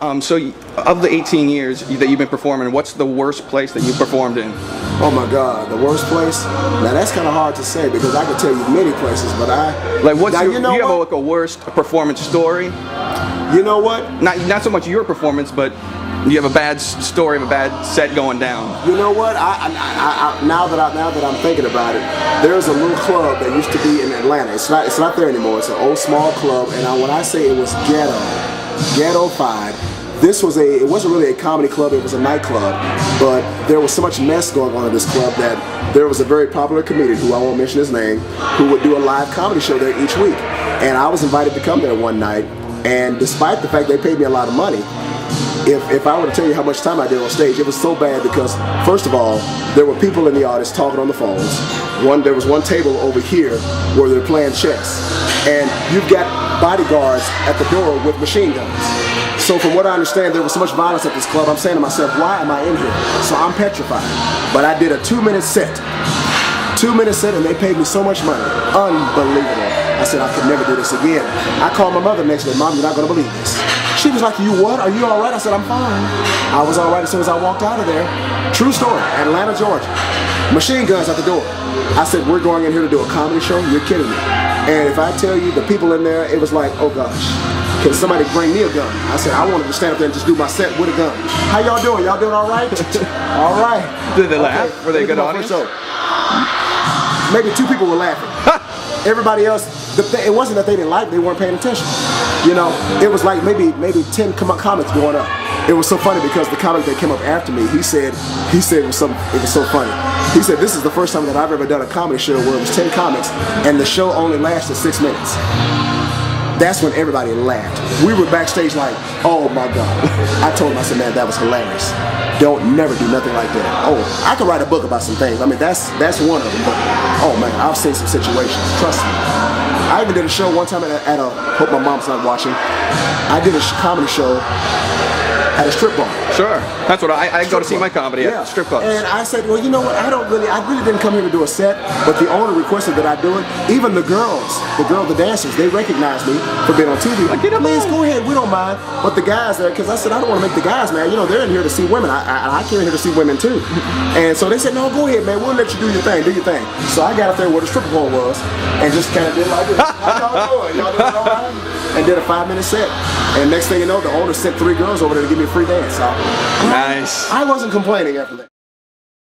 Of the 18 years that you've been performing, what's the worst place that you performed in? Oh my God, the worst place? Now that's kind of hard to say because I could tell you many places, but do you have a worst performance story? You know what? Not so much your performance, but you have a bad story of a bad set going down. You know what? Now that I'm thinking about it, there's a little club that used to be in Atlanta. It's not there anymore. It's an old small club, and when I say it was ghetto-fied. It wasn't really a comedy club, it was a nightclub, but there was so much mess going on in this club that there was a very popular comedian, who I won't mention his name, who would do a live comedy show there each week. And I was invited to come there one night, and despite the fact they paid me a lot of money, if I were to tell you how much time I did on stage, it was so bad because, first of all, there were people in the audience talking on the phones. There was one table over here where they're playing chess, and you've got bodyguards at the door with machine guns. So from what I understand, there was so much violence at this club, I'm saying to myself, why am I in here? So I'm petrified. But I did a 2-minute set. 2-minute set, and they paid me so much money. Unbelievable. I said, I could never do this again. I called my mother next day, Mom, you're not going to believe this. She was like, you what? Are you all right? I said, I'm fine. I was all right as soon as I walked out of there. True story, Atlanta, Georgia. Machine guns at the door. I said, we're going in here to do a comedy show? You're kidding me. And if I tell you, the people in there, it was like, oh gosh, can somebody bring me a gun? I said, I wanted to stand up there and just do my set with a gun. How y'all doing? Y'all doing all right? All right. Did they laugh? Were they a good audience? Maybe 2 people were laughing. Everybody else, it wasn't that they didn't like, they weren't paying attention. You know, it was like maybe 10 comics going up. It was so funny because the comic that came up after me, he said it was so funny. He said, this is the first time that I've ever done a comedy show where it was 10 comics and the show only lasted 6 minutes. That's when everybody laughed. We were backstage like, oh my God. I told him, I said, man, that was hilarious. Don't never do nothing like that. Oh, I could write a book about some things. I mean, that's one of them. But, oh man, I've seen some situations. Trust me. I even did a show one time at a, hope my mom's not watching. I did a comedy show at a strip bar. Sure. That's what I go to see my comedy at strip clubs. And I said, well, you know what? I really didn't come here to do a set, but the owner requested that I do it. Even the dancers, they recognized me for being on TV. Like, please go ahead, we don't mind. But the guys there, because I said, I don't want to make the guys mad. You know, they're in here to see women. I came in here to see women too. And so they said, no, go ahead, man. We'll let you do your thing. So I got up there where the stripper pole was and just kind of did like this. How y'all doing? Y'all doing all right? And did a 5-minute set. And next thing you know, the owner sent 3 girls over there to give me a free dance. So nice. I wasn't complaining after that.